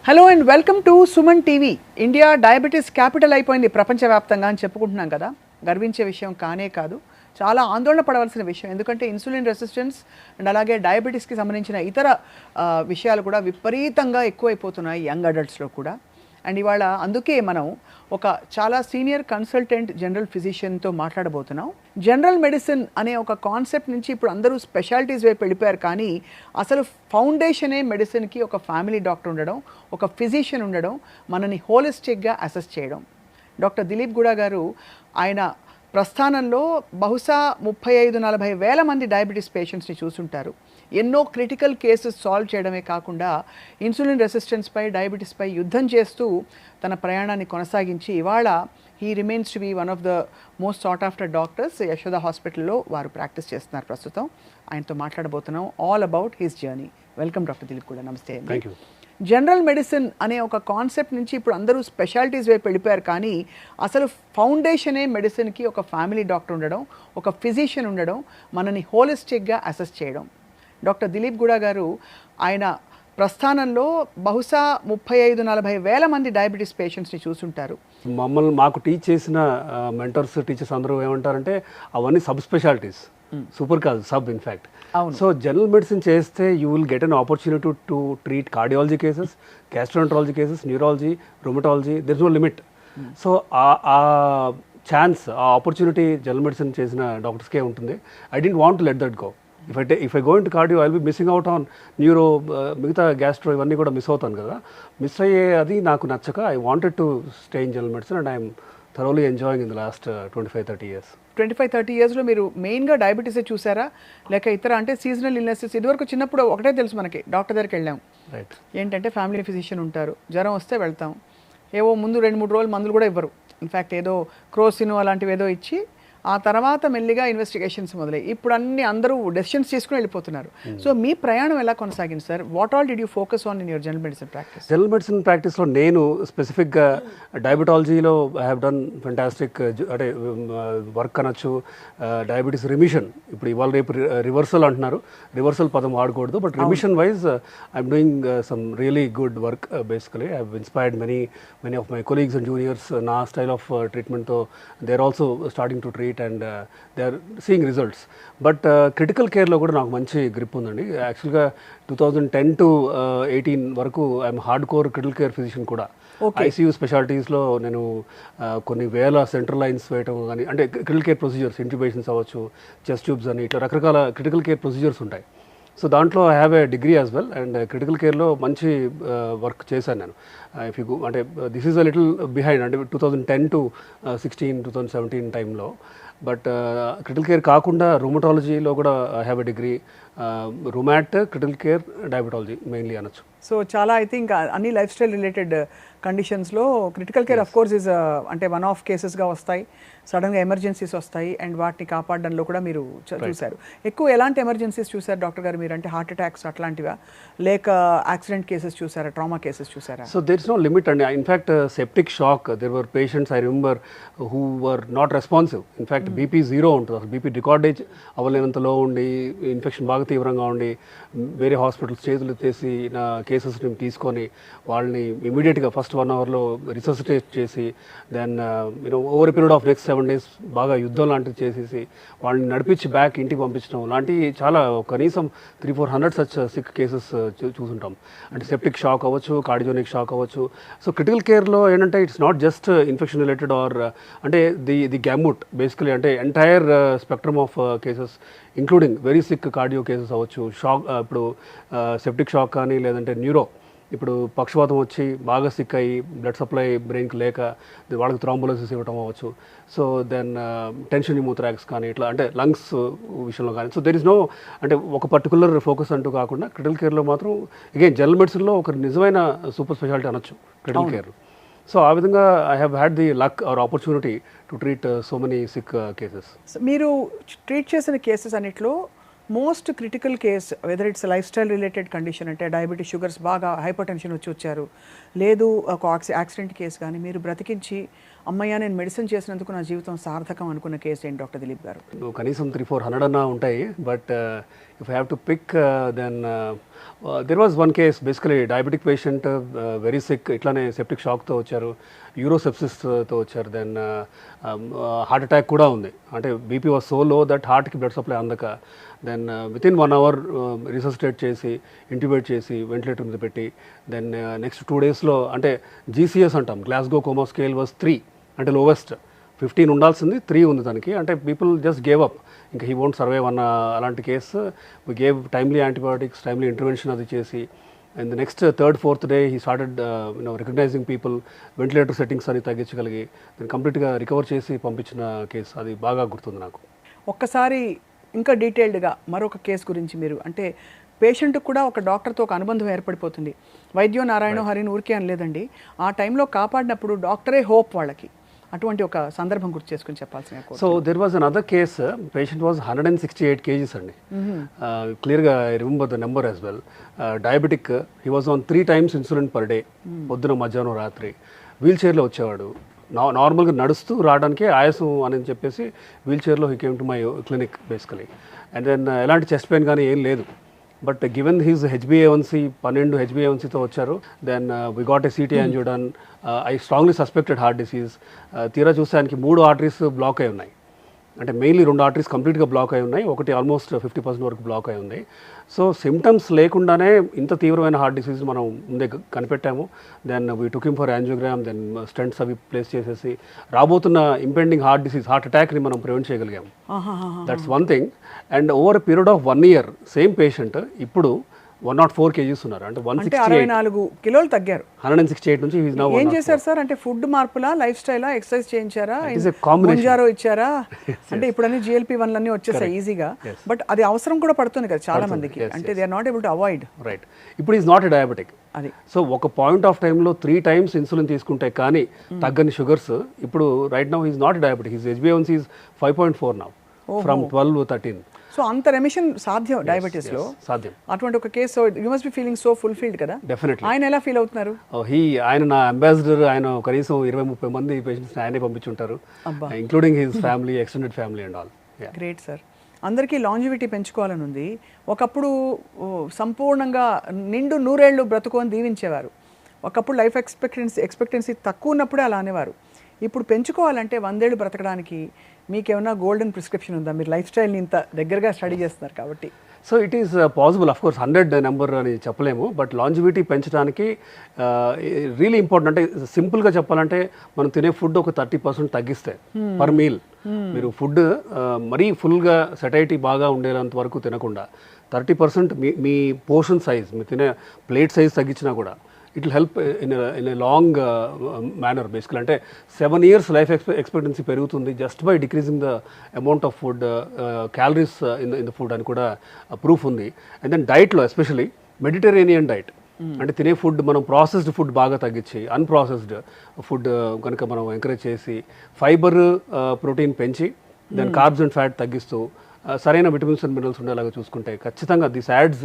Hello and welcome to Suman TV. India diabetes capital అయిపోయింది ప్రపంచవ్యాప్తంగా అని చెప్పుకుంటున్నాం కదా. గర్వించే విషయం కానే కాదు, చాలా ఆందోళన పడవలసిన విషయం. ఎందుకంటే ఇన్సులిన్ రెసిస్టెన్స్ అండ్ అలాగే డయాబెటీస్కి సంబంధించిన ఇతర విషయాలు కూడా విపరీతంగా ఎక్కువైపోతున్నాయి యంగ్ అడల్ట్స్లో కూడా. అండ్ ఇవాళ అందుకే మనం ఒక చాలా సీనియర్ కన్సల్టెంట్ జనరల్ ఫిజిషియన్తో మాట్లాడబోతున్నాం. జనరల్ మెడిసిన్ అనే ఒక కాన్సెప్ట్ నుంచి ఇప్పుడు అందరూ స్పెషాలిటీస్ వైపు వెళ్ళిపోయారు, కానీ అసలు ఫౌండేషనే మెడిసిన్కి ఒక ఫ్యామిలీ డాక్టర్ ఉండడం, ఒక ఫిజిషియన్ ఉండడం, మనని హోలిస్టిక్గా అసెస్ చేయడం. డాక్టర్ దిలీప్ గూడా గారు ఆయన ప్రస్థానంలో బహుశా 35-40 వేల మంది డయాబెటీస్ పేషెంట్స్ని చూసుంటారు. ఎన్నో క్రిటికల్ కేసెస్ సాల్వ్ చేయడమే కాకుండా ఇన్సులిన్ రెసిస్టెన్స్పై, డయాబెటీస్పై యుద్ధం చేస్తూ తన ప్రయాణాన్ని కొనసాగించి ఇవాళ he remains to be one of the most sought after doctors. Yashoda హాస్పిటల్లో వారు ప్రాక్టీస్ చేస్తున్నారు ప్రస్తుతం. ఆయనతో మాట్లాడబోతున్నాం all about his journey. Welcome doctor Dilip కూడా. నమస్తే. Thank you. జనరల్ మెడిసిన్ అనే ఒక కాన్సెప్ట్ నుంచి ఇప్పుడు అందరూ స్పెషాలిటీస్ వైపు వెళ్ళిపోయారు, కానీ అసలు ఫౌండేషనే మెడిసిన్కి ఒక ఫ్యామిలీ డాక్టర్ ఉండడం, ఒక ఫిజిషియన్ ఉండడం, మనని హోలిస్టిక్గా అసెస్ చేయడం. డాక్టర్ దిలీప్ గూడా గారు ఆయన ప్రస్థానంలో బహుశా 35-40 వేల మంది డయాబెటీస్ పేషెంట్స్ని చూసుంటారు. మాకు టీచ్ చేసిన మెంటర్స్, టీచర్స్ అందరూ ఏమంటారంటే అవన్నీ సబ్ స్పెషాలిటీస్, సూపర్ కాదు, sub in fact. So general medicine చేస్తే you will get an opportunity to treat cardiology cases, gastroenterology cases, neurology, rheumatology. There is no limit. So ఆ ఛాన్స్, ఆ ఆపర్చునిటీ జనరల్ మెడిసిన్ చేసిన డాక్టర్స్కే ఉంటుంది. I don't want to let that go. If I go into cardio I will be missing out on neuro, మిగతా gastro ఇవన్నీ కూడా miss అవుతాను కదా. మిస్ అయ్యే అది నాకు నచ్చక I wanted to stay in general medicine and I'm thoroughly enjoying in the last 25-30 years. 25-30 yearsలో మీరు మెయిన్గా డయాబెటీసే చూసారా, లేక ఇతర అంటే సీజనల్ ఇల్నెసెస్? ఇదివరకు చిన్నప్పుడు ఒకటే తెలుసు మనకి, డాక్టర్ దగ్గరికి వెళ్ళాం, రైట్, ఏంటంటే ఫ్యామిలీ ఫిజిషియన్ ఉంటారు, జ్వరం వస్తే వెళ్తాం, ఏవో ముందు 2-3 రోజులు మందులు కూడా ఇవ్వరు. ఇన్ఫ్యాక్ట్ ఏదో క్రోసిన్ అలాంటివి ఏదో ఇచ్చి ఆ తర్వాత మెల్లిగా ఇన్వెస్టిగేషన్స్ మొదలై ఇప్పుడు అందరూ డెసిషన్స్ తీసుకుని వెళ్ళిపోతున్నారు. సో మీ ప్రయాణం ఎలా కొనసాగింది sir? What all did you focus on in your general medicine practice? General medicine ప్రాక్టీస్లో నేను స్పెసిఫిక్గా డయాబెటాలజీలో ఐ హ్యావ్ డన్ ఫెంటాస్టిక్ అంటే వర్క్ అనొచ్చు. డయాబెటీస్ రిమిషన్, ఇప్పుడు ఇవాళ రేపు రివర్సల్ అంటున్నారు, రివర్సల్ పదం వాడకూడదు, but remission wise I'm doing some really good work. Basically I have inspired many of my colleagues and juniors. నా స్టైల్ ఆఫ్ ట్రీట్మెంట్తో they are also starting to treat and they are seeing results. But critical కేర్లో కూడా నాకు మంచి grip ఉందండి. యాక్చువల్గా 2010 to 18 వరకు I'm hard core critical care physician కూడా. ఐసీయూ స్పెషాలిటీస్లో నేను కొన్ని వేల సెంట్రల్ లైన్స్ వేయటం కానీ, అంటే క్రిటికల్ కేర్ ప్రొసీజర్స్, ఇంట్యూబేషన్స్ అవ్వచ్చు, చెస్ట్ ట్యూబ్స్ అని, ఇట్లా రకరకాల క్రిటికల్ కేర్ ప్రొసీజర్స్ ఉంటాయి. సో దాంట్లో I have a degree as well, and critical కేర్లో మంచి వర్క్ చేశాను నేను. ఇఫ్ యూ అంటే this is a little behind, అంటే 2010 to 16, 2017 టైంలో. బట్ క్రిటికల్ కేర్ కాకుండా రూమటాలజీలో కూడా I have a degree. Rheumat, critical care, diabetology mainly అనొచ్చు. సో చాలా ఐ థింక్ అన్ని లైఫ్ స్టైల్ రిలేటెడ్ కండిషన్స్లో critical care of course is అంటే వన్ ఆఫ్ కేసెస్గా వస్తాయి, సడన్గా ఎమర్జెన్సీస్ వస్తాయి, అండ్ వాటిని కాపాడడంలో కూడా మీరు చూశారు. ఎక్కువ ఎలాంటి ఎమర్జెన్సీస్ చూసారు డాక్టర్ గారు మీరు? అంటే హార్ట్ అటాక్స్ అట్లాంటివా, లేక యాక్సిడెంట్ కేసెస్ చూసారా, ట్రామా కేసెస్ చూసారా? So there is no limit అండి. In fact septic shock, there were patients I remember who were not responsive. In fact BP 0 ఉంటుంది, అసలు బీపీ రికార్డేజ్ అవ్వలేనంతలో ఉండి, ఇన్ఫెక్షన్ బాగా తీవ్రంగా ఉండి, వేరే హాస్పిటల్స్ చేతులు ఎత్తేసి నా కేసెస్ని తీసుకొని వాళ్ళని ఇమీడియట్గా ఫస్ట్ 1 hourలో రిససిటేట్ చేసి, then over period of next 7 days బాగా యుద్ధం లాంటివి చేసేసి వాళ్ళని నడిపించి బ్యాక్ ఇంటికి పంపించడం లాంటివి చాలా, కనీసం 300-400 సచ్ సిక్ కేసెస్ చూసుంటాం. అంటే సెప్టిక్ షాక్ అవ్వచ్చు, కార్డియోనిక్ షాక్ అవ్వచ్చు. సో క్రిటికల్ కేర్లో ఏంటంటే it's not just infection related or అంటే ది గ్యాముట్ బేసికలీ, అంటే entire spectrum of cases including very sick cardio cases అవ్వచ్చు. షాక్, ఇప్పుడు సెప్టిక్ షాక్ కానీ, లేదంటే న్యూరో, ఇప్పుడు పక్షవాతం వచ్చి బాగా సిక్ అయ్యి బ్లడ్ సప్లై బ్రెయిన్కి లేక వాళ్ళకి థ్రాంబోలసిస్ ఇవ్వటం అవ్వచ్చు. సో దెన్ టెన్షన్ న్యూమోథ్రాక్స్ కానీ, ఇట్లా అంటే లంగ్స్ విషయంలో కానీ. సో దెర్ ఇస్ నో అంటే ఒక పర్టికులర్ ఫోకస్ అంటూ కాకుండా క్రిటికల్ కేర్లో మాత్రం అగైన్ జనరల్ మెడిసిన్లో ఒక నిజమైన సూపర్ స్పెషాలిటీ అనొచ్చు క్రిటికల్ కేర్. సో ఆ విధంగా I have had the luck or opportunity to treat so many sick cases. మీరు ట్రీట్ చేసిన కేసెస్ అన్నిట్లో most critical case, whether it's lifestyle related condition, అంటే డయాబెటీస్, షుగర్స్, బాగా hypertension వచ్చారు, లేదు ఒక యాక్సిడెంట్ కేసు కానీ, మీరు బ్రతికించి అమ్మయ్య నేను మెడిసిన్ చేసినందుకు నా జీవితం సార్థకం అనుకున్న కేసు ఏంటి డాక్టర్ దిలీప్ గారు? కనీసం 300-400 అన్నా ఉంటాయి. But if I have to pick then there was one case, basically diabetic patient, very sick, ఇట్లానే సెప్టిక్ షాక్తో వచ్చారు, యూరోసెప్సిస్తో వచ్చారు, దెన్ హార్ట్ అటాక్ కూడా ఉంది. అంటే బీపీ వాజ్ సో లో దట్ హార్ట్కి బ్లడ్ సప్లై అందక, దెన్ వితిన్ 1 hour రిసస్టేట్ చేసి ఇంట్యూబేట్ చేసి వెంటిలేటర్ మీద పెట్టి, దెన్ నెక్స్ట్ 2 daysలో అంటే జీసీఎస్ అంటాం, గ్లాస్గో కోమా స్కేల్ వాజ్ 3, అంటే లోవెస్ట్. 15 ఉండాల్సింది 3 ఉంది తనకి. అంటే పీపుల్ జస్ట్ గేవ్ అప్, ఇంకా హీ వోంట్ సర్వైవ్ అన్న అలాంటి case. We gave timely antibiotics, timely intervention అది చేసి, and the next 3rd, 4th day he started recognizing people, ventilator settings అని తగ్గించగలిగి దాన్ని కంప్లీట్గా రికవర్ చేసి పంపించిన కేసు. అది బాగా గుర్తుంది నాకు. ఒక్కసారి ఇంకా డీటెయిల్డ్గా మరొక కేసు గురించి మీరు, అంటే పేషెంట్కి కూడా ఒక డాక్టర్తో ఒక అనుబంధం ఏర్పడిపోతుంది. వైద్యో నారాయణ హరిని ఊరికే అనలేదండి, ఆ టైంలో కాపాడినప్పుడు డాక్టరే హోప్ వాళ్ళకి. అటువంటి ఒక సందర్భం గుర్తు చేసుకుని చెప్పాల్సిన. So there was another case, patient was 168 kgs అండి. క్లియర్గా I remember the number as well. Diabetic, he was on 3 times insulin per day, పొద్దున మధ్యాహ్నం రాత్రి. వీల్ చైర్లో వచ్చేవాడు, నార్మల్గా నడుస్తూ రావడానికి ఆయాసం అని చెప్పేసి వీల్ చైర్లో he came to my clinic basically. And then ఎలాంటి చెస్ట్ పెయిన్ కానీ ఏం లేదు. బట్ గివెన్ హిజ్ HbA1c 12 HbA1cతో వచ్చారు. Then we got a CT angio done. I strongly suspected heart disease. తీరా చూస్తే ఆయనకి 3 arteries బ్లాక్ అయి ఉన్నాయి. అంటే మెయిన్లీ 2 arteries కంప్లీట్గా బ్లాక్ అయి ఉన్నాయి, ఒకటి ఆల్మోస్ట్ 50% వరకు బ్లాక్ అయి ఉంది. సో సిమ్టమ్స్ లేకుండానే ఇంత తీవ్రమైన హార్ట్ డిసీజ్ మనం ముందే కనిపెట్టాము. Then we took him for angiogram, then stents అవి ప్లేస్ చేసేసి రాబోతున్న ఇంపెండింగ్ హార్ట్ డిసీజ్, హార్ట్ అటాక్ని మనం ప్రివెంట్ చేయగలిగాము. That's one thing. And over period of 1 year same patient ఇప్పుడు 104 kgs ఉన్నారు. అంటే 164 కిలోలు తగ్గారు. 168 నుంచి ఈజ్ నౌ. ఏం చేశారు సార్? అంటే ఫుడ్ మార్పులా, లైఫ్ స్టైలా, ఎక్సర్సైజ్ చేయించారా, ముంజారో ఇచ్చారా? అంటే ఇప్పుడు అన్ని GLP-1 అన్నీ వచ్చేసాయి ఈజీగా, బట్ అది అవసరం కూడా పడుతుంది కదా చాలా మందికి. అంటే they are not able to avoid. Right. ఇప్పుడు ఈజ్ నాట్ ఎ డయాబెటిక్. అది సో ఒక పాయింట్ ఆఫ్ టైంలో 3 times ఇన్సులిన్ తీసుకుంటే కానీ తగ్గని షుగర్స్, ఇప్పుడు right now is not diabetic. His HbA1c is 5.4 now from 12 to 13. So అంత రెమిషన్ సాధ్యం డయాబెటీస్ లో? సాధ్యం. అటువంటి ఒక case you must be feeling so fulfilled కదా. డెఫినెట్లీ. ఆయన ఎలా ఫీల్ అవుతున్నారు? ఆయన నా అంబాసిడర్. ఆయన కనీసం 20-30 మంది పేషెంట్స్ ఆయనే పంపించుంటారు, including his family, extended family and all. Great sir. అందరికీ లాంజివిటీ పెంచుకోవాలని ఉంది. సంపూర్ణంగా నిండు 100 ఏళ్ళు బ్రతుకు అని దీవించేవారు. ఒకప్పుడు లైఫ్ ఎక్స్పెక్టెన్సీ తక్కువ ఉన్నప్పుడే అలా అనేవారు. ఇప్పుడు పెంచుకోవాలంటే 100 ఏళ్ళు బ్రతకడానికి మీకేమన్నా గోల్డెన్ ప్రిస్క్రిప్షన్ ఉందా? మీరు లైఫ్ స్టైల్ని ఇంత దగ్గరగా స్టడీ చేస్తున్నారు కాబట్టి. So it is possible. Of course 100 number అని చెప్పలేము, బట్ లాంజివిటీ పెంచడానికి రియలీ ఇంపార్టెంట్. అంటే సింపుల్గా చెప్పాలంటే మనం తినే ఫుడ్ ఒక 30% తగ్గిస్తే పర్ మీల్, మీరు ఫుడ్ మరీ ఫుల్గా సెటైటీ బాగా ఉండేంత వరకు తినకుండా 30% మీ పోర్షన్ సైజ్, మీరు తినే ప్లేట్ సైజ్ తగ్గించినా కూడా it will help in a long manner. బేసికల్ అంటే 7 years లైఫ్ ఎక్స్పెక్టెన్సీ పెరుగుతుంది just by decreasing the amount of food, calories in the food అని కూడా ప్రూఫ్ ఉంది. అండ్ దెన్ డైట్లో ఎస్పెషలీ మెడిటరేనియన్ డైట్, అంటే తినే ఫుడ్ మనం ప్రాసెస్డ్ ఫుడ్ బాగా తగ్గించి అన్ప్రాసెస్డ్ ఫుడ్ కనుక మనం ఎంకరేజ్ చేసి, ఫైబర్ ప్రోటీన్ పెంచి, దెన్ కార్బ్స్ అండ్ ఫ్యాట్ తగ్గిస్తూ, సరైన విటమిన్స్ అండ్ మినరల్స్ ఉండేలాగా చూసుకుంటే ఖచ్చితంగా this ads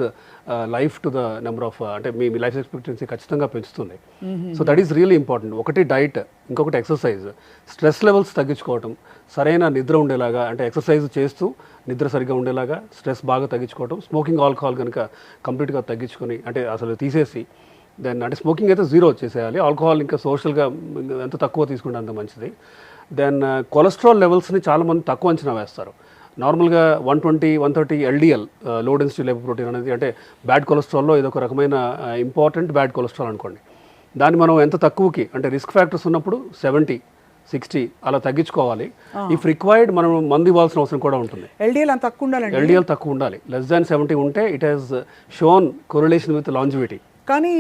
life to the number of, అంటే మీ లైఫ్ ఎక్స్పెక్టెన్సీ ఖచ్చితంగా పెంచుతుంది. So that is really important. ఒకటి డైట్, ఇంకొకటి ఎక్సర్సైజ్, స్ట్రెస్ లెవెల్స్ తగ్గించుకోవటం, సరైన నిద్ర ఉండేలాగా, అంటే ఎక్సర్సైజ్ చేస్తూ నిద్ర సరిగ్గా ఉండేలాగా స్ట్రెస్ బాగా తగ్గించుకోవటం, స్మోకింగ్ ఆల్కహాల్ కనుక కంప్లీట్గా తగ్గించుకొని, అంటే అసలు తీసేసి, దెన్ అంటే స్మోకింగ్ అయితే 0 చేసేయాలి, ఆల్కహాల్ ఇంకా సోషల్గా ఎంత తక్కువ తీసుకుంటే అంత మంచిది. దెన్ కొలెస్ట్రాల్ లెవెల్స్ని చాలామంది తక్కువ అంచనా వేస్తారు. నార్మల్గా 120-130 LDL, లో డెన్సిటీ లిపోప్రోటీన్ అనేది, అంటే బ్యాడ్ కొలెస్ట్రాల్లో ఇదొక రకమైన ఇంపార్టెంట్ బ్యాడ్ కొలెస్ట్రాల్ అనుకోండి. దాన్ని మనం ఎంత తక్కువకి, అంటే రిస్క్ ఫ్యాక్టర్స్ ఉన్నప్పుడు 70-60 అలా తగ్గించుకోవాలి. ఇఫ్ రిక్వైర్డ్ మనం మందు ఇవ్వాల్సిన అవసరం కూడా ఉంటుంది. LDL తక్కువ ఉండాలి. LDL తక్కువ ఉండాలి. లెస్ దాన్ 70 ఉంటే it has shown correlation with longevity. కానీ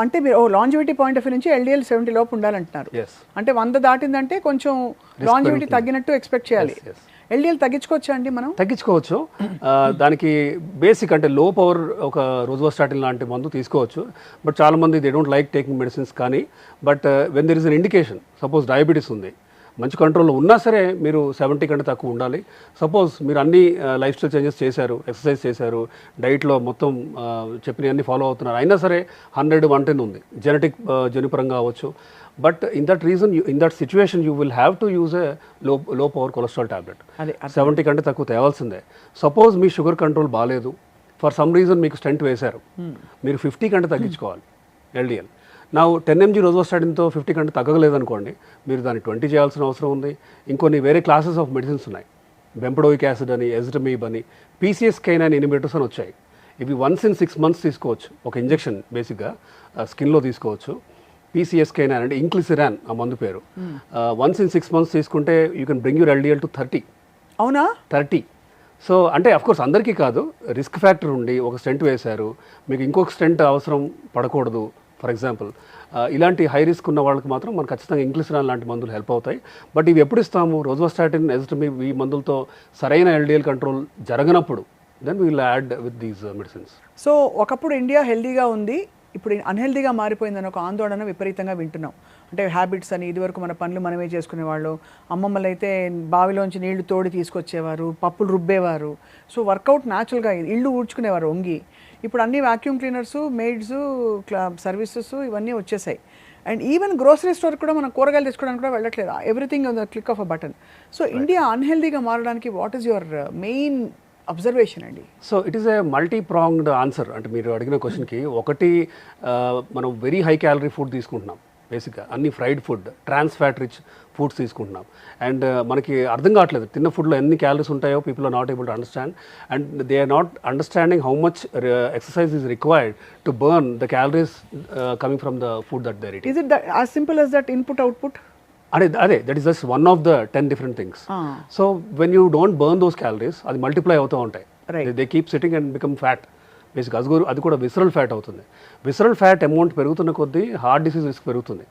అంటే మీరు లాంజివిటీ పాయింట్ ఆఫ్ వ్యూ నుంచి LDL 70 లోపు ఉండాలంటున్నారు. అంటే 100 దాటిందంటే కొంచెం లాంజివిటీ తగ్గినట్టు ఎక్స్పెక్ట్ చేయాలి. LDL తగ్గించుకోవచ్చా అండి? మనం తగ్గించుకోవచ్చు. దానికి బేసిక్ అంటే లో పవర్ ఒక రోజ్వాస్టాటిన్ లాంటి మందు తీసుకోవచ్చు. బట్ చాలామంది they don't like taking medicines. కానీ but when there is an indication, suppose diabetes ఉంది, మంచి కంట్రోల్లో ఉన్నా సరే మీరు 70 కంటే తక్కువ ఉండాలి. సపోజ్ మీరు అన్ని లైఫ్ స్టైల్ చేంజెస్ చేశారు, ఎక్సర్సైజ్ చేశారు, డైట్లో మొత్తం చెప్పినవన్నీ ఫాలో అవుతున్నారు, అయినా సరే 100, 110 ఉంది, జెనెటిక్ జన్యుపరంగా అవ్వచ్చు. But in that reason in that situation you will have to use a లో పవర్ కొలెస్ట్రాల్ టాబ్లెట్. 70 కంటే తక్కువ తేవాల్సిందే. సపోజ్ మీ షుగర్ కంట్రోల్ బాగాలేదు, ఫర్ సమ్ రీజన్ మీకు స్టెంట్ వేశారు, మీరు 50 కంటే తగ్గించుకోవాలి ఎల్డిఎల్. నా 10 mg రోజ్వాస్టాటిన్తో 50 కంటే తగ్గలేదనుకోండి, మీరు దాన్ని 20 చేయాల్సిన అవసరం ఉంది. ఇంకొన్ని వేరే క్లాసెస్ ఆఫ్ మెడిసిన్స్ ఉన్నాయి, బెంపడోయిక్ యాసిడ్ అని, ఎజిటమీబ్ అని, PCSK9 ఇన్హిబిటర్స్ అని వచ్చాయి. ఇవి వన్స్ ఇన్ 6 months తీసుకోవచ్చు, ఒక ఇంజెక్షన్ బేసిక్గా స్కిన్లో తీసుకోవచ్చు. PCSK9 అంటే ఇంక్లిసిరాన్ ఆ మందు పేరు. వన్స్ ఇన్ 6 months తీసుకుంటే you can bring your LDL to 30. అవునా? 30. సో అంటే అఫ్కోర్స్ అందరికీ కాదు, రిస్క్ ఫ్యాక్టర్ ఉండి ఒక స్టెంట్ వేశారు, మీకు ఇంకొక స్టెంట్ అవసరం పడకూడదు ఫర్ ఎగ్జాంపుల్, ఇలాంటి హై రిస్క్ ఉన్న వాళ్ళకి మాత్రం మనకు ఖచ్చితంగా ఇంక్లిసిరాన్ లాంటి మందులు హెల్ప్ అవుతాయి. బట్ ఇవి ఎప్పుడు ఇస్తాము? రోజ్వాస్టాటిన్, ఎజిటమీబ్ ఈ మందులతో సరైన LDL కంట్రోల్ జరగనప్పుడు then we will add with these medicines. So ఒకప్పుడు ఇండియా హెల్దీగా ఉంది, ఇప్పుడు అన్హెల్దీగా మారిపోయిందని ఒక ఆందోళన విపరీతంగా వింటున్నాం. అంటే హ్యాబిట్స్ అని, ఇదివరకు మన పనులు మనమే చేసుకునేవాళ్ళు, అమ్మమ్మలు అయితే బావిలోంచి నీళ్లు తోడి తీసుకొచ్చేవారు, పప్పులు రుబ్బేవారు, సో వర్కౌట్ న్యాచురల్గా ఇల్లు ఊడ్చుకునేవారు వంగి. ఇప్పుడు అన్ని వాక్యూమ్ క్లీనర్స్, మెయిడ్స్, సర్వీసెస్ ఇవన్నీ వచ్చేసాయి. అండ్ ఈవెన్ గ్రోసరీ స్టోర్ కూడా మనం కూరగాయలు తెచ్చుకోవడానికి కూడా వెళ్ళట్లేదు, everything on the click of a button. So India అన్హెల్దీగా మారడానికి what is your main observation అండి? So it is a multi pronged answer. అంటే మీరు అడిగిన క్వశ్చన్కి ఒకటి, మనం వెరీ హై క్యాలరీ ఫుడ్ తీసుకుంటున్నాం, బేసిక్గా అన్ని fried food, trans fat rich foods తీసుకుంటున్నాం. అండ్ మనకి అర్థం కావట్లేదు తిన్న ఫుడ్లో ఎన్ని క్యాలరీస్ ఉంటాయో, people are not able to understand, and they are not understanding how much exercise is required to burn the calories coming from the food that there it is. Is it as simple as that input output? అదే that is just one of the 10 different things. So when you don't burn those calories, అది multiply అవుతూ ఉంటాయి, they keep sitting and become fat. Basic అది కూడా visceral fat అవుతుంది. Visceral fat amount పెరుగుతున్న కొద్దీ heart disease risk పెరుగుతుంది.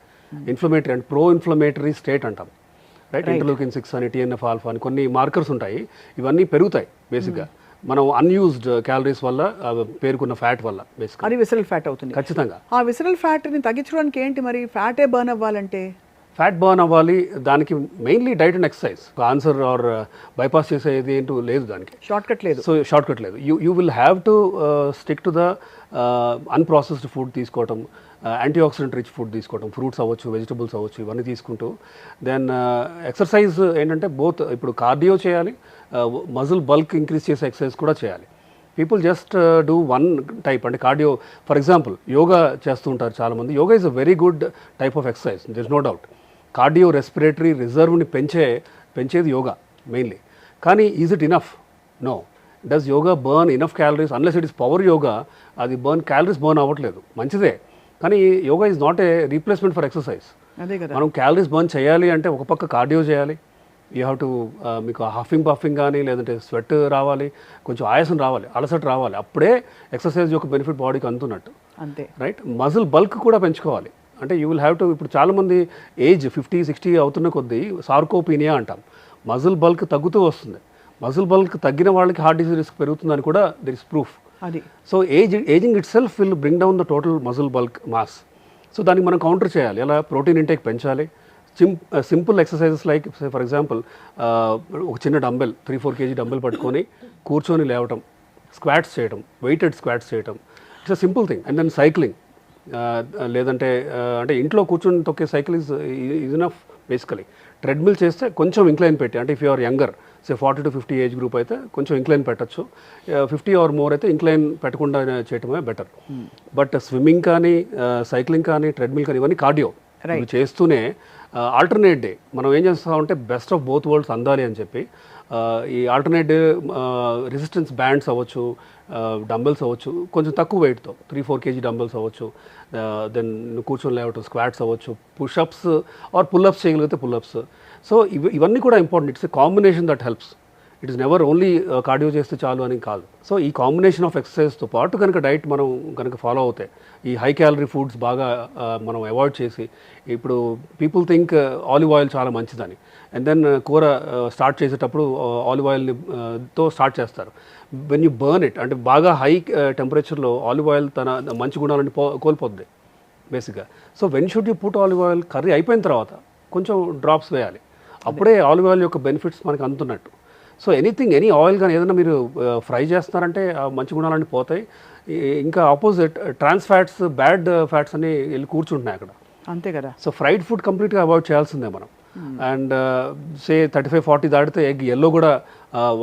Inflammatory and pro inflammatory state అంటాం, రైట్? ఇంటర్లూకిన్ 6 అని, TNF ఆల్ఫా అని కొన్ని మార్కర్స్ ఉంటాయి, ఇవన్నీ పెరుగుతాయి బేసిక్గా మనం అన్యూజ్డ్ క్యాలరీస్ వల్ల, పేరుకున్న ఫ్యాట్ వల్ల. బేసిక్ అది విసరల్ ఫ్యాట్ అవుతుంది ఖచ్చితంగా. ఆ విసరల్ ఫ్యాట్ని తగ్గించడానికి ఏంటి మరి? ఫ్యాటే బర్న్ అవ్వాలంటే, ఫ్యాట్ బర్న్ అవ్వాలి, దానికి mainly diet and exercise. Answer or bypass చేసేది ఏంటో లేదు, దానికి షార్ట్ కట్ లేదు. సో షార్ట్ కట్ లేదు. You will have to stick to the unprocessed food తీసుకోవటం, యాంటీ ఆక్సిడెంట్ రిచ్ ఫుడ్ తీసుకోవటం, ఫ్రూట్స్ అవ్వచ్చు, వెజిటబుల్స్ అవ్వచ్చు, ఇవన్నీ తీసుకుంటూ దెన్ ఎక్సర్సైజ్ ఏంటంటే బోత్ ఇప్పుడు కార్డియో చేయాలి, మజిల్ బల్క్ ఇంక్రీజ్ చేసే ఎక్సర్సైజ్ కూడా చేయాలి. People just do one type, అంటే కార్డియో ఫర్ ఎగ్జాంపుల్ యోగా చేస్తూ ఉంటారు చాలామంది. Yoga is a very good type of exercise, there is no doubt. Cardio respiratory రిజర్వ్ని పెంచేది యోగా మెయిన్లీ. కానీ is it enough? No. Does yoga burn enough calories? Unless it is power yoga, అది calories burn అవ్వట్లేదు, మంచిదే. కానీ yoga is not a replacement for exercise. అదే కదా, మనం క్యాలరీస్ బర్న్ చేయాలి అంటే ఒక పక్క కార్డియో చేయాలి, యూ హ్యావ్ టు మీకు హఫింగ్ పఫింగ్ కానీ, లేదంటే స్వెట్ రావాలి, కొంచెం ఆయాసం రావాలి, అలసట రావాలి, అప్పుడే ఎక్సర్సైజ్ యొక్క బెనిఫిట్ బాడీకి అందుతున్నట్టు, అంతే, రైట్? మజిల్ బల్క్ కూడా పెంచుకోవాలి. అంటే యూ విల్ హ్యావ్ టు, ఇప్పుడు చాలామంది ఏజ్ 50, 60 అవుతున్న కొద్దీ సార్కోపీనియా అంటాం, మజిల్ బల్క్ తగ్గుతూ వస్తుంది. మజిల్ బల్క్ తగ్గిన వాళ్ళకి హార్ట్ డిసీజ్ రిస్క్ పెరుగుతుందని కూడా దెర్ ఇస్ ప్రూఫ్. అది so ageing it self will bring down the total muscle bulk mass. So దానికి మనం కౌంటర్ చేయాలి. ఎలా? ప్రోటీన్ ఇంటేక్ పెంచాలి. Simple exercises like for example ఒక చిన్న డంబెల్ 3-4 kg డంబెల్ పట్టుకొని కూర్చొని లేవటం, స్క్వాట్స్ చేయటం, వెయిటెడ్ స్క్వాట్స్ చేయటం, it's a simple thing. And then cycling, లేదంటే అంటే ఇంట్లో కూర్చొని తొక్కే cycle is enough basically. Treadmill చేస్తే కొంచెం ఇంక్లైన్ పెట్టి, అంటే if you are younger, say 40 to 50 age group అయితే కొంచెం ఇంక్లైన్ పెట్టచ్చు, 50 or more అయితే ఇంక్లైన్ పెట్టకుండా చేయటమే బెటర్. బట్ స్విమ్మింగ్ కానీ, సైక్లింగ్ కానీ, ట్రెడ్మిల్ కానీ, ఇవన్నీ కార్డియో ఇవి చేస్తూనే ఆల్టర్నేట్ డే మనం ఏం చేస్తామంటే బెస్ట్ ఆఫ్ బోత్ వరల్డ్స్ అందాలి అని చెప్పి ఈ ఆల్టర్నేట్ డే రెసిస్టెన్స్ బ్యాండ్స్ అవ్వచ్చు, డంబెల్స్ అవ్వచ్చు, కొంచెం తక్కువ వెయిట్తో 3-4 kg డంబెల్స్ అవ్వచ్చు, దెన్ కూర్చొని లేవటం, స్క్వాట్స్ అవ్వచ్చు, పుషప్స్ ఆర్ పుల్అప్స్ చేయగలిగితే పుల్అప్స్. సో ఇవన్నీ కూడా important. It's a combination that helps. It is never only cardio చేస్తే చాలు అని కాదు. సో ఈ కాంబినేషన్ ఆఫ్ ఎక్సర్సైజ్తో పాటు కనుక డైట్ మనం కనుక ఫాలో అవుతాయి, ఈ హై క్యాలరీ ఫుడ్స్ బాగా మనం అవాయిడ్ చేసి, ఇప్పుడు పీపుల్ థింక్ ఆలివ్ ఆయిల్ చాలా మంచిదని, అండ్ దెన్ కూర స్టార్ట్ చేసేటప్పుడు ఆలివ్ ఆయిల్ని తో స్టార్ట్ చేస్తారు. వెన్ యూ బర్న్ ఇట్, అంటే బాగా హై టెంపరేచర్లో ఆలివ్ ఆయిల్ తన మంచి గుణాలని కోల్పోద్ది బేసిక్గా. So when should you put olive oil? Curry అయిపోయిన తర్వాత కొంచెం డ్రాప్స్ వేయాలి. అప్పుడే ఆలివ్ ఆయిల్ యొక్క బెనిఫిట్స్ మనకు అందుతున్నట్టు. సో ఎనీ ఆయిల్ కానీ ఏదైనా మీరు ఫ్రై చేస్తున్నారంటే ఆ మంచి గుణాలన్నీ పోతాయి. ఇంకా opposite trans fats, bad fats అని వెళ్ళి కూర్చుంటున్నాయి అక్కడ. అంతే కదా. సో ఫ్రైడ్ ఫుడ్ కంప్లీట్గా అవాయిడ్ చేయాల్సిందే మనం. అండ్ సే 35-40 దాటితే ఎగ్ ఎల్లో కూడా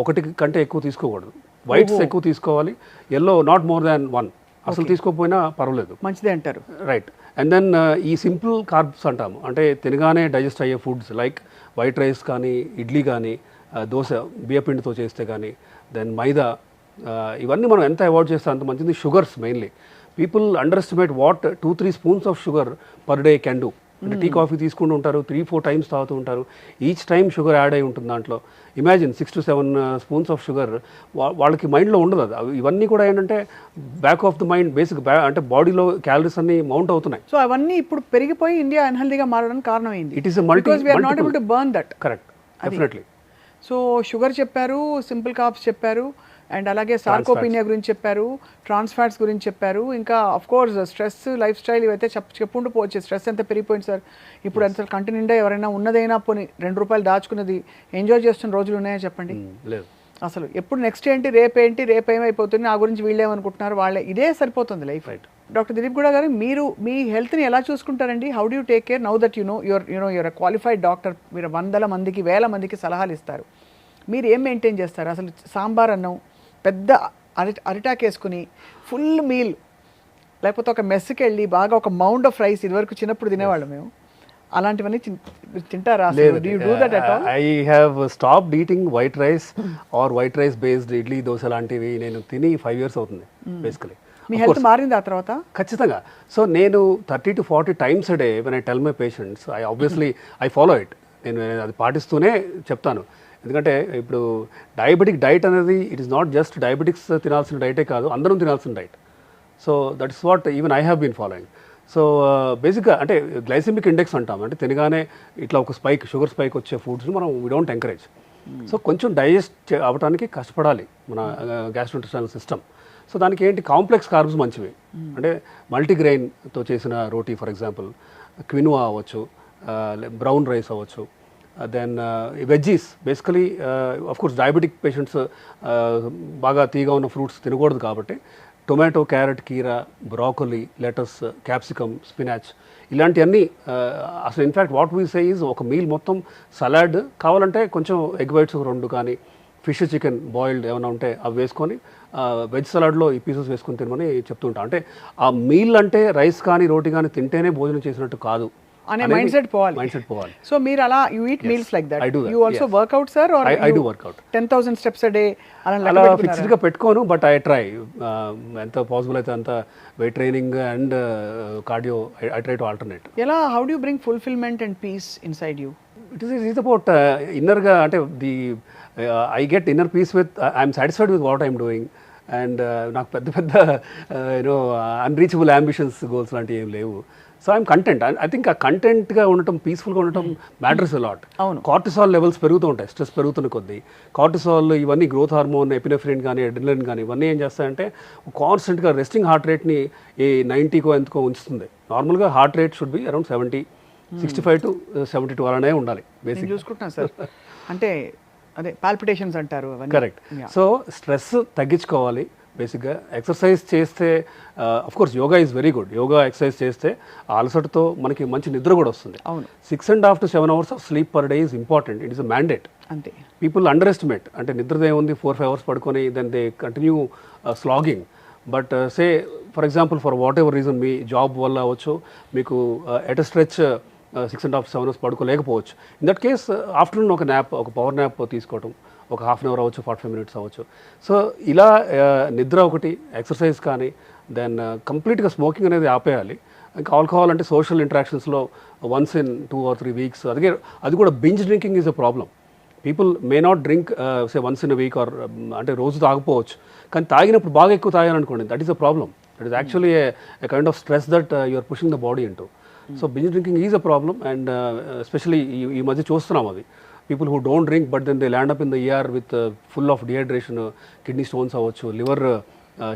ఒకటి కంటే ఎక్కువ తీసుకోకూడదు. వైట్స్ ఎక్కువ తీసుకోవాలి, ఎల్లో నాట్ మోర్ దాన్ 1 అసలు తీసుకోకపోయినా పర్వాలేదు, మంచిదే అంటారు. రైట్. అండ్ దెన్ ఈ సింపుల్ కార్బ్స్ అంటాము, అంటే తినగానే డైజెస్ట్ అయ్యే ఫుడ్స్ లైక్ వైట్ రైస్ కానీ, ఇడ్లీ కానీ, దోశ బియ్యపిండితో చేస్తే కానీ, దెన్ మైదా, ఇవన్నీ మనం ఎంత అవాయిడ్ చేస్తే అంత మంచిది. Sugars mainly people under estimate what 2-3 spoons of sugar per day can do. అంటే టీ కాఫీ తీసుకుంటూ ఉంటారు, 3-4 టైమ్స్ తాగుతూ ఉంటారు, ఈచ్ టైం షుగర్ యాడ్ అయి ఉంటుంది దాంట్లో. ఇమాజిన్ 6-7 స్పూన్స్ ఆఫ్ షుగర్ వాళ్ళకి మైండ్లో ఉండదు. అది ఇవన్నీ కూడా ఏంటంటే back of the mind, basic అంటే బాడీలో క్యాలరీస్ అన్ని మౌంట్ అవుతున్నాయి. సో అవన్నీ ఇప్పుడు పెరిగిపోయి ఇండియా అన్హెల్దీగా మారడానికి కారణం ఏంటి? It is not able to burn that. Correct, definitely. So sugar చెప్పారు, సింపుల్ కార్బ్స్ చెప్పారు, అండ్ అలాగే సార్కోపీనియా గురించి చెప్పారు, ట్రాన్స్ ఫ్యాట్స్ గురించి చెప్పారు, ఇంకా of course stress, life style, ఇవైతే చెప్పుకుంటూ పోవచ్చు. స్ట్రెస్ ఎంత పెరిగిపోయింది సార్ ఇప్పుడు. అసలు కంటి నిండా ఎవరైనా ఉన్నదైనా పోనీ ₹2 దాచుకున్నది ఎంజాయ్ చేస్తున్న రోజులు ఉన్నాయో చెప్పండి? లేదు. అసలు ఎప్పుడు నెక్స్ట్ ఏంటి, రేపేంటి, రేపేమైపోతుంది, నా గురించి వీళ్ళేమనుకుంటున్నారు, వాళ్ళే, ఇదే సరిపోతుంది life. Right. Doctor Dilip Gowda గారు, మీరు మీ హెల్త్ని ఎలా చూసుకుంటారండి? How do you take care now that your qualified doctor? మీరు 100 మందికి 1000 మందికి సలహాలు ఇస్తారు. మీరు ఏం మెయింటైన్ చేస్తారు? అసలు సాంబార్ అన్నం పెద్ద అరిటాక్ వేసుకుని ఫుల్ మీల్, లేకపోతే ఒక మెస్కి వెళ్ళి బాగా ఒక మౌండ్ ఆఫ్ రైస్, ఇదివరకు చిన్నప్పుడు తినేవాళ్ళం మేము, అలాంటివన్నీ తింటారా? I have stopped eating white rice or white rice based idli, dosa లాంటివి నేను తిని 5 years అవుతుంది బేసికలీ. మీ హెల్త్ మారింది ఆ తర్వాత? ఖచ్చితంగా. సో నేను 30-40 times a day when I tell my patients, I follow it. నేను అది పాటిస్తూనే చెప్తాను. ఎందుకంటే ఇప్పుడు డయాబెటిక్ డైట్ అనేది it is not just diabetics తినాల్సిన డైటే కాదు, అందరం తినాల్సిన diet. So that is what even I have been following. So బేసిక్గా అంటే గ్లైసెమిక్ ఇండెక్స్ అంటాం, అంటే తినగానే ఇట్లా ఒక షుగర్ స్పైక్ వచ్చే ఫుడ్స్ని మనం వీ డోంట్ ఎంకరేజ్. సో కొంచెం డైజెస్ట్ అవ్వడానికి కష్టపడాలి మన గ్యాస్ట్రోఇంటెస్టైనల్ సిస్టమ్. సో దానికి ఏంటి, కాంప్లెక్స్ కార్బ్స్ మంచివి, అంటే మల్టీగ్రెయిన్తో చేసిన రోటీ ఫర్ ఎగ్జాంపుల్, క్వినోవా అవ్వచ్చు, బ్రౌన్ రైస్ అవ్వచ్చు, then veggies. Basically course diabetic patients బాగా తీగా ఉన్న ఫ్రూట్స్ తినకూడదు కాబట్టి టొమాటో, క్యారెట్, కీరా, బ్రాకొలీ, లెటస్, క్యాప్సికమ్, స్పినాచ్, ఇలాంటివన్నీ అసలు in fact what we say is ఒక మీల్ మొత్తం సలాడ్, కావాలంటే కొంచెం ఎగ్ వైట్స్ 2 కానీ, ఫిష్, చికెన్ బాయిల్డ్ ఏమైనా ఉంటే అవి వేసుకొని వెజ్ సలాడ్లో ఈ పీసెస్ వేసుకొని తినమని చెప్తుంటాం. అంటే ఆ మీల్ అంటే రైస్ కానీ రోటీ కానీ తింటేనే భోజనం చేసినట్టు కాదు అనే మైండ్ సెట్ పోవాలి. సో మీరు అలా you eat meals like that. You also work out sir? Or I do work out 10,000 steps a day అలా ఫిక్స్డ్గా పెట్టుకోను, బట్ ఐ ట్రై ఎంత పాసిబుల్ అయితే అంత weight training and cardio I try to alternate. ఎలా, how do you bring fulfilment and peace inside you? It is about ఇన్నర్గా, అంటే I get inner peace with, I'm satisfied with what I'm doing. And నాకు పెద్ద unreachable ambitions, goals లాంటివి ఏం లేవు. So I'm content. I think ఆ కంటెంట్గా ఉండటం, పీస్ఫుల్గా ఉండటం మ్యాటర్స్ అలాట్. కార్టిసాల్ లెవెల్స్ పెరుగుతూ ఉంటాయి స్ట్రెస్ పెరుగుతున్న కొద్దీ. కార్టిసాల్ ఇవన్నీ గ్రోత్ హార్మోన్, ఎపినెఫ్రిన్ కానీ, అడ్రినలిన్ కానీ, ఇవన్నీ ఏం చేస్తాయంటే కాన్స్టెంట్గా రెస్టింగ్ హార్ట్ రేట్ని 90కో ఎంతకో ఉంచుతుంది. నార్మల్గా heart rate should be around 70, 65 to 72 అలానే ఉండాలి బేసిక్. చూసుకుంటున్నాను సార్, అంటే అదే పాల్పిటేషన్స్ అంటారు. కరెక్ట్. సో స్ట్రెస్ తగ్గించుకోవాలి బేసిక్గా. ఎక్సర్సైజ్ చేస్తే, course yoga is very good. Yoga exercise చేస్తే ఆ అలసటతో మనకి మంచి నిద్ర కూడా వస్తుంది. 6.5 to 7 hours of sleep per day is important. It is a mandate. అంతే. పీపుల్ అండర్ ఎస్టిమేట్, అంటే నిద్రదే ఉంది 4-5 hours పడుకొని then they continue slogging. But say for example for whatever reason, మీ జాబ్ వల్ల అవ్వచ్చు, మీకు ఎట్ అ స్ట్రెచ్ 6.5-7 hours పడుకోలేకపోవచ్చు. ఇన్ దట్ కేస్ ఆఫ్టర్నూన్ ఒక న్యాప్, ఒక పవర్ న్యాప్ తీసుకోవటం, ఒక 1/2 hour అవ్వచ్చు, 45 minutes అవ్వచ్చు. సో ఇలా నిద్ర ఒకటి, ఎక్సర్సైజ్ కానీ, దెన్ కంప్లీట్గా స్మోకింగ్ అనేది ఆపేయాలి. ఇంకా ఆల్కహాల్ అంటే సోషల్ ఇంటరాక్షన్స్లో once in 2 or 3 weeks, అది కూడా binge drinking is a problem. People may not drink say once in a week or అంటే రోజు తాగకపోవచ్చు, కానీ తాగినప్పుడు బాగా ఎక్కువ తాగాలనుకోండి, that is a problem. That is actually a kind of stress that you are pushing the body into. So binge drinking is a problem. And especially ఈ మధ్య చూస్తున్నాం అది. People who don't drink but then they land up in the ER with full of dehydration, kidney stones అవ్వచ్చు, liver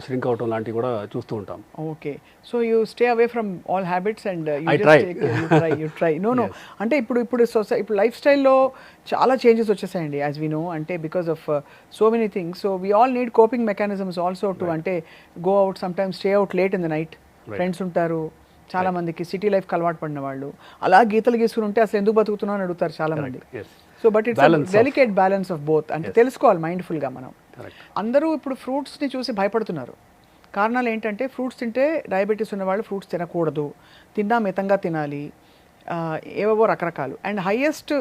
shrink అవటం లాంటివి కూడా చూస్తూ ఉంటాం. Okay, so you stay away from all habits and I try. You try no అంటే ఇప్పుడు life స్టైల్లో చాలా చేంజెస్ వచ్చేసాయండి యాజ్ వి నో, అంటే because of so many things. So we all need coping mechanisms also to, అంటే go out sometimes, stay out late in the night, friends ఉంటారు చాలా మందికి, సిటీ లైఫ్కి అలవాటు పడిన వాళ్ళు అలా గీతలు గీసుకుని ఉంటే అసలు ఎందుకు బతుకుతున్నావు అని అడుగుతారు చాలా మంది. So but it's delicate balance of both, అంటే తెలుసుకోవాలి మైండ్ఫుల్గా మనం. అందరూ ఇప్పుడు ఫ్రూట్స్ని చూసి భయపడుతున్నారు. కారణాలు ఏంటంటే ఫ్రూట్స్ తింటే డయాబెటీస్ ఉన్నవాళ్ళు ఫ్రూట్స్ తినకూడదు, తిన్నా మితంగా తినాలి, ఏవేవో రకరకాలు. And highest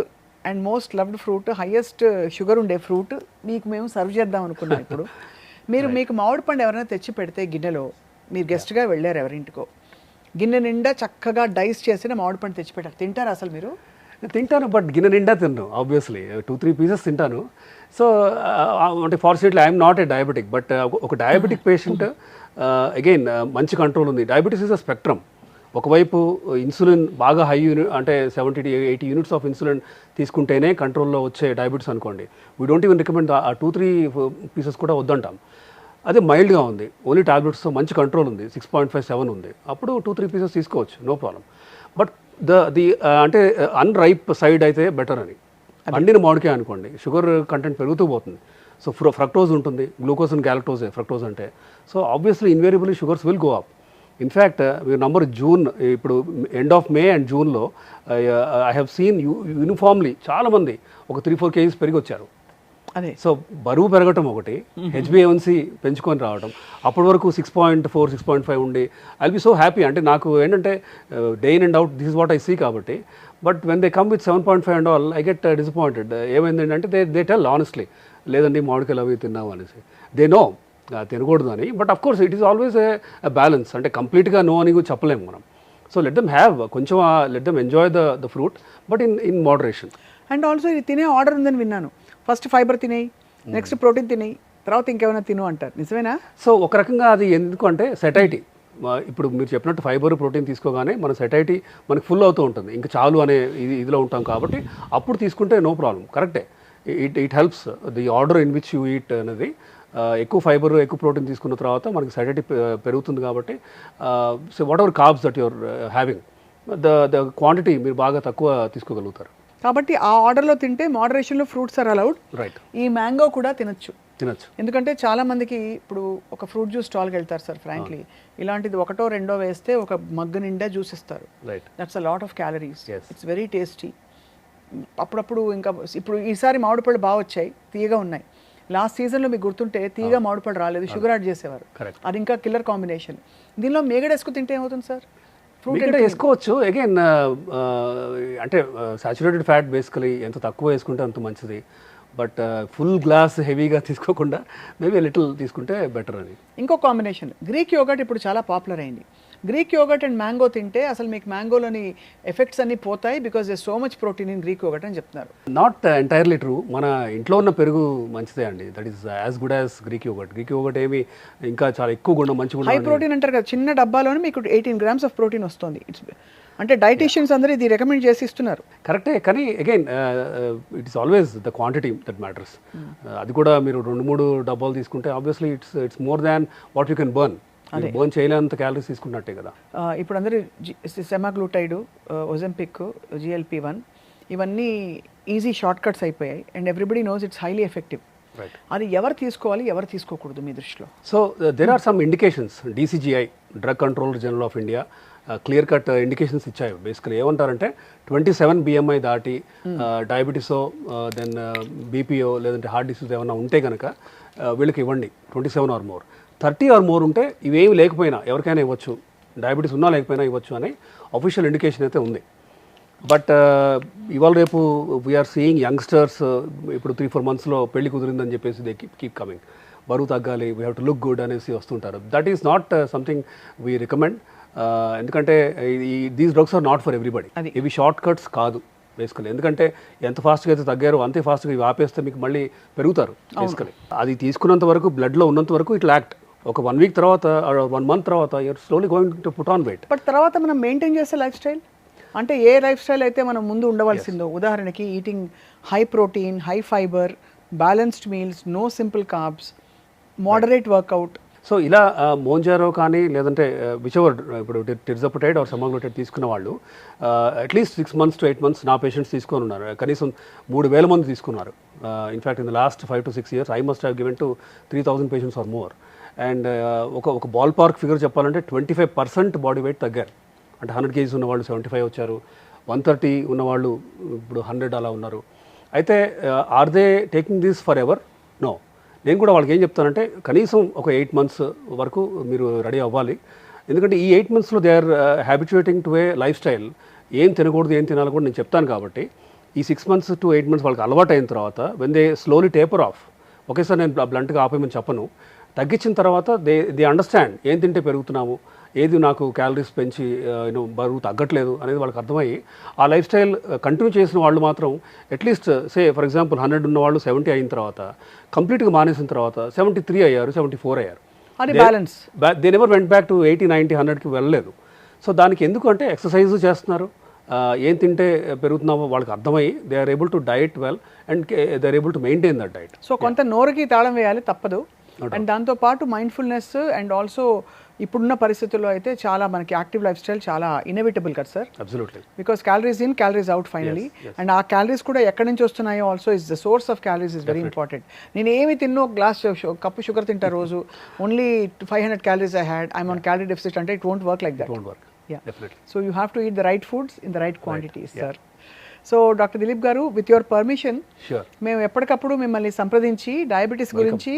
and most loved fruit, highest sugar ఉండే ఫ్రూట్ మీకు మేము సర్వ్ చేద్దాం అనుకున్నాం. ఇప్పుడు మీకు మామిడి పండు ఎవరైనా తెచ్చి పెడితే గిన్నెలో, మీరు గెస్ట్గా వెళ్ళారు ఎవరింటికో, గిన్నె నిండా చక్కగా డైస్ చేసిన మామిడి పండు తెచ్చి పెట్టారు, తింటారా అసలు మీరు? తింటాను, బట్ గిన్నె నిండా తిన్నాను ఆబ్వియస్లీ, 2-3 పీసెస్ తింటాను. సో అంటే fortunately I'm not a diabetic, but ఒక డయాబెటిక్ పేషెంట్ అగైన్ మంచి కంట్రోల్ ఉంది. Diabetes is a spectrum. ఒకవైపు ఇన్సులిన్ బాగా హై అంటే 70 to 80 యూనిట్స్ ఆఫ్ ఇన్సులిన్ తీసుకుంటేనే కంట్రోల్లో వచ్చే డయాబెటీస్ అనుకోండి. వీ డోంట్ ఈవెన్ రికమెండ్ ఆ 2-3 పీసెస్ కూడా వద్దంటాం. అదే మైల్డ్గా ఉంది, ఓన్లీ టాబ్లెట్స్తో మంచి కంట్రోల్ ఉంది, 6.57 ఉంది, అప్పుడు 2-3 పీసెస్ తీసుకోవచ్చు, నో ప్రాబ్లం. బట్ ది అంటే అన్రైప్ సైడ్ అయితే బెటర్ అని. పండిన మామిడికాయ అనుకోండి, షుగర్ కంటెంట్ పెరుగుతూ పోతుంది. సో ఫ్రక్టోజ్ ఉంటుంది, గ్లూకోజ్ అండ్ గ్యాలక్టోజ్ ఫ్రక్టోజ్ అంటే. So obviously invariably sugars will go up. In fact మీరు నంబర్ జూన్, ఇప్పుడు ఎండ్ ఆఫ్ మే అండ్ జూన్లో ఐ హ్యావ్ సీన్ యూనిఫామ్లీ చాలామంది ఒక 3-4 kgs పెరిగి వచ్చారు. అదే, సో బరువు పెరగటం ఒకటి, హెచ్బిఏవన్సీ పెంచుకొని రావడం, అప్పటి వరకు 6.4, 6.5 ఉండి I will be so happy. అంటే నాకు ఏంటంటే day in and out this is what I see కాబట్టి. But when they come with 7.5 and all I get disappointed. ఏమైంది అంటే దే టెల్ ఆనెస్ట్లీ, లేదండి మామిడికాయలు అవి తిన్నావు అనేసి. దే నో తినకూడదు అని. But of course it is always a balance, అంటే కంప్లీట్గా నో అని కూడా చెప్పలేము మనం. సో లెట్ దెమ్ హ్యావ్ కొంచెం, let them enjoy the fruit, but in moderation. And also ఇది తినే ఆర్డర్ ఉందని విన్నాను, ఫస్ట్ ఫైబర్ తినేయి, నెక్స్ట్ ప్రోటీన్ తినేయి, తర్వాత ఇంకేమైనా తిను అంటారు, నిజమేనా? సో ఒక రకంగా అది ఎందుకు అంటే సెటైటీ. ఇప్పుడు మీరు చెప్పినట్టు ఫైబర్ ప్రోటీన్ తీసుకోగానే మన సెటైటీ మనకు ఫుల్ అవుతూ ఉంటుంది, ఇంకా చాలు అనే ఇదిలో ఉంటాం కాబట్టి అప్పుడు తీసుకుంటే నో ప్రాబ్లం, కరెక్టే. It helps the order in which you eat అనేది. ఎక్కువ ఫైబర్ ఎక్కువ ప్రోటీన్ తీసుకున్న తర్వాత మనకి సెటైటీ పెరుగుతుంది కాబట్టి so what ever carbs that your having, the quantity మీరు బాగా తక్కువ తీసుకోగలుగుతారు. కాబట్టి ఆ ఆర్డర్లో తింటే మోడరేషన్లో ఫ్రూట్స్ ఆర్ అలౌడ్. రైట్. ఈ మ్యాంగో కూడా తినొచ్చు. ఎందుకంటే చాలా మందికి ఇప్పుడు ఒక ఫ్రూట్ జ్యూస్ స్టాల్కి వెళ్తారు సార్, ఫ్రాంక్లీ ఇలాంటిది 1-2 వేస్తే ఒక మగ్గు నిండా జ్యూస్ ఇస్తారు. That's a lot of calories, it's very tasty. అప్పుడప్పుడు ఇంకా ఇప్పుడు ఈసారి మామిడి పళ్ళు బాగా వచ్చాయి, తీయగా ఉన్నాయి. లాస్ట్ సీజన్లో మీకు గుర్తుంటే తీయగా మామిడి పళ్ళు రాలేదు, షుగర్ యాడ్ చేసేవారు, అది ఇంకా కిల్లర్ కాంబినేషన్. దీనిలో మేగడేసుకు తింటే ఏమవుతుంది సార్? ఫ్రూట్ అంటే వేసుకోవచ్చు అగైన్, అంటే సాచురేటెడ్ ఫ్యాట్ బేసికలీ ఎంత తక్కువ వేసుకుంటే అంత మంచిది. బట్ ఫుల్ గ్లాస్ హెవీగా తీసుకోకుండా మేబీ లిటిల్ తీసుకుంటే బెటర్ అని. ఇంకో కాంబినేషన్ గ్రీక్ యోగర్ట్ ఇప్పుడు చాలా పాపులర్ అయింది. గ్రీక్ యోగర్ట్ అండ్ మ్యాంగో తింటే అసలు మీకు మ్యాంగోలోని ఎఫెక్ట్స్ అన్ని పోతాయి, because they so much protein in Greek yoghurt అని చెప్తున్నారు. Not entirely true. మన ఇంట్లో ఉన్న పెరుగు మంచిదే అండి, that is as good as Greek yoghurt. Greek yoghurt ఏమి ఇంకా చాలా ఎక్కువ గుండం, మంచి గుండం, హై ప్రోటీన్ అంటారు కదా. చిన్న డబ్బాలోనే మీకు 18 grams ఆఫ్ ప్రోటీన్ వస్తుంది. ఇట్స్ అంటే డైటీషియన్స్ అందరూ ఇది రికమెండ్ చేసి ఇస్తున్నారు. కరెక్టే, కానీ again it is always the quantity that matters. అది కూడా మీరు 2-3 డబ్బాలు తీసుకుంటే obviously it's more than what you can burn. Burn చేయలేనంత క్యాలరీస్ తీసుకున్నట్టే కదా. ఇప్పుడు అందరూ సెమాగ్లూటైడ్, ఒజెంపిక్, GLP-1 ఇవన్నీ ఈజీ షార్ట్ కట్స్ అయిపోయాయి and everybody knows it's highly effective. అది ఎవరు తీసుకోవాలి, ఎవరు తీసుకోకూడదు మీ దృష్టిలో? So there are some indications. DCGI, drug controller general of India, clear cut indications ఇచ్చాయి. బేసికలీ ఏమంటారంటే 27 BMI దాటి డయాబెటీసో దెన్ బీపీఓ లేదంటే హార్ట్ డిసీజ్ ఏమైనా ఉంటే కనుక వీళ్ళకి ఇవ్వండి, 27 ఆర్ మోర్. 30 ఆర్ మోర్ ఉంటే ఇవేమి లేకపోయినా ఎవరికైనా ఇవ్వచ్చు, డయాబెటీస్ ఉన్నా లేకపోయినా ఇవ్వచ్చు అని అఫీషియల్ ఇండికేషన్ అయితే ఉంది. బట్ ఇవాళ రేపు వీఆర్ సీయింగ్ యంగ్స్టర్స్ ఇప్పుడు 3-4 monthsలో పెళ్లి కుదిరిందని చెప్పేసి దే కీప్ కమింగ్. బరువు తగ్గాలి, we have to look good అనేసి వస్తుంటారు. That is not something we recommend. ఎందుకంటే these drugs are not for everybody. ఇవి షార్ట్ కట్స్ కాదు బేసికలీ. ఎందుకంటే ఎంత ఫాస్ట్గా అయితే తగ్గారో అంతే ఫాస్ట్గా ఇవి ఆపేస్తే మీకు మళ్ళీ పెరుగుతారు బేసికలీ. అది తీసుకున్నంత వరకు, బ్లడ్లో ఉన్నంత వరకు ఇట్ యాక్ట్. ఒక 1 week తర్వాత, 1 month తర్వాత you're slowly going to put on weight. But తర్వాత మనం మెయింటైన్ చేసే లైఫ్ స్టైల్, అంటే ఏ లైఫ్ స్టైల్ అయితే మనం ముందు ఉండవలసిందో, ఉదాహరణకి eating high protein, high fibre, balanced meals, no simple carbs, moderate workout, so ఇలా మోంజారో కానీ లేదంటే విచవర్ ఇప్పుడు టిర్జపటైడ్ ఆర్ సమాగ్లూటైడ్ తీసుకున్న వాళ్ళు అట్లీస్ట్ 6 months to 8 months నా పేషెంట్స్ తీసుకొని ఉన్నారు. కనీసం 3,000 మంది తీసుకున్నారు. In fact in the last 5 to 6 years I must have given to 3,000 patients or more. And ఒక బాల్ పార్క్ ఫిగర్ చెప్పాలంటే 25% బాడీ వెయిట్ తగ్గారు. అంటే 100 kgs ఉన్న వాళ్ళు 75 వచ్చారు, 130 ఉన్నవాళ్ళు ఇప్పుడు 100 అలా ఉన్నారు. అయితే are they taking this forever? No. నేను కూడా వాళ్ళకి ఏం చెప్తానంటే కనీసం ఒక 8 months వరకు మీరు రెడీ అవ్వాలి. ఎందుకంటే ఈ 8 monthsలో they are habituating to a lifestyle. ఏం తినకూడదు ఏం తినాలి కూడా నేను చెప్తాను. కాబట్టి ఈ 6 months to 8 months వాళ్ళకి అలవాటు అయిన తర్వాత when they slowly taper of, ఒకేసారి నేను బ్లంట్గా ఆపేయమని చెప్పను, తగ్గించిన తర్వాత దే అండర్స్టాండ్ ఏం తింటే పెరుగుతున్నాము, ఏది నాకు క్యాలరీస్ పెంచి బరువు తగ్గట్లేదు అనేది వాళ్ళకి అర్థమయ్యి ఆ లైఫ్ స్టైల్ కంటిన్యూ చేసిన వాళ్ళు మాత్రం అట్లీస్ట్ ఫర్ ఎగ్జాంపుల్ 100 ఉన్న వాళ్ళు 70 అయిన తర్వాత కంప్లీట్గా మానేసిన తర్వాత 73 అయ్యారు, 74 అయ్యారు. అది balance. They never went back to 80, 90, 100కి వెళ్ళలేదు. సో దానికి ఎందుకు అంటే ఎక్సర్సైజ్ చేస్తున్నారు, ఏం తింటే పెరుగుతున్నామో వాళ్ళకి అర్థమయ్యి they are able to diet well and they are able to maintain that diet. So కొంత నోరుకి తాళం వేయాలి, తప్పదు. అండ్ దాంతోపాటు మైండ్ఫుల్నెస్ అండ్ ఆల్సో ఇప్పుడున్న పరిస్థితుల్లో అయితే చాలా మనకి యాక్టివ్ లైఫ్ స్టైల్ చాలా ఇన్నోవేటబుల్ కదా sir. Absolutely. Because calories in calories out finally. And ఆ క్యాలరీస్ కూడా ఎక్కడి నుంచి వస్తున్నాయో also is the source of calories is very important. నేను ఏమి తిన్నో గ్లాస్ కప్పు షుగర్ తింటా రోజు, only 500 calories I had, I'm on calorie deficit అంటే it won't work like that. It won't work. Yeah. Definitely. So you have to eat the right foods in the right quantities, sir. So doctor Dilip గారు, with your permission, Sure. మేము ఎప్పటికప్పుడు మిమ్మల్ని సంప్రదించి diabetes గురించి,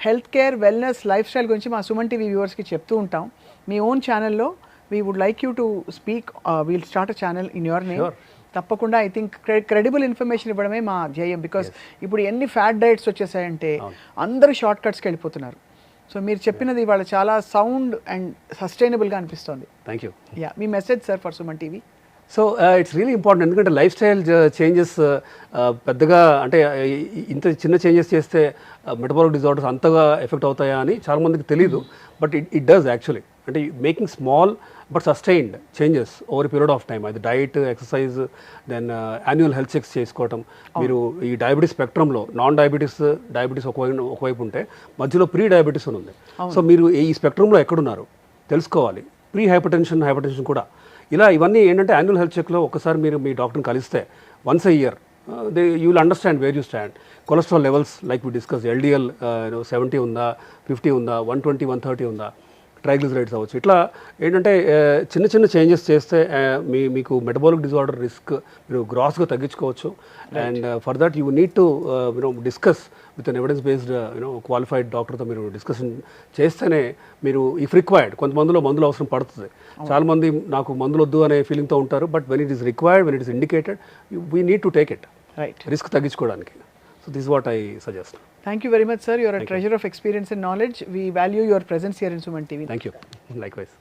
health care, wellness, lifestyle గురించి మా Suman TV వ్యూవర్స్కి చెప్తూ ఉంటాం. మీ ఓన్ ఛానల్లో we would like you to speak, we'll start a channel in your name. Sure. తప్పకుండా ఐ థింక్ క్రెడిబుల్ ఇన్ఫర్మేషన్ ఇవ్వడమే మా ధ్యేయం. బికాస్ ఇప్పుడు ఎన్ని ఫ్యాట్ డైట్స్ వచ్చేసాయంటే అందరూ షార్ట్ కట్స్కి వెళ్ళిపోతున్నారు. సో మీరు చెప్పినది ఇవాళ చాలా సౌండ్ అండ్ సస్టైనబుల్గా అనిపిస్తుంది. Thank you. Yeah, me message sir for Suman TV. So it's really important. ఎందుకంటే లైఫ్ స్టైల్ చేంజెస్ పెద్దగా అంటే ఇంత చిన్న చేంజెస్ చేస్తే మెటబాలిక్ డిజార్డర్స్ అంతగా ఎఫెక్ట్ అవుతాయా అని చాలామందికి తెలియదు. But it does actually. అంటే making small but sustained changes over period of time, అది diet, exercise, then annual health checks చేసుకోవటం. మీరు ఈ డయాబెటీస్ స్పెక్ట్రంలో నాన్ డయాబెటీస్ ఒకవైపు ఉంటే మధ్యలో ప్రీ డయాబెటీస్ అని ఉంది. సో మీరు ఈ స్పెక్ట్రంలో ఎక్కడున్నారు తెలుసుకోవాలి. ప్రీ హైపర్టెన్షన్ కూడా. ఇలా ఇవన్నీ ఏంటంటే యాన్యువల్ హెల్త్ చెక్లో ఒకసారి మీరు మీ డాక్టర్ని కలిస్తే once a year you will understand where you stand. Cholesterol levels like we discuss, LDL 70 ఉందా, 50 ఉందా, 120, 130 ఉందా, ట్రైగ్లిజరైడ్స్ అవ్వచ్చు. ఇట్లా ఏంటంటే చిన్న చిన్న చేంజెస్ చేస్తే మీకు మెటబాలిక్ డిజార్డర్ రిస్క్ మీరు గ్రాస్గా తగ్గించుకోవచ్చు. And for that you need to discuss with an evidence based qualified డాక్టర్తో మీరు డిస్కషన్ చేస్తేనే మీరు ఇఫ్ రిక్వైర్డ్, కొంతమందిలో మందులు అవసరం పడుతుంది. చాలామంది నాకు మందులు వద్దు అనే ఫీలింగ్తో ఉంటారు. But when it is required, when it is indicated, we need to take it, right, risk తగ్గించుకోవడానికి. So this is what I suggest. Thank you very much, sir. You are a treasure of experience and knowledge. We value your presence here in Suman TV. Thank you. Likewise.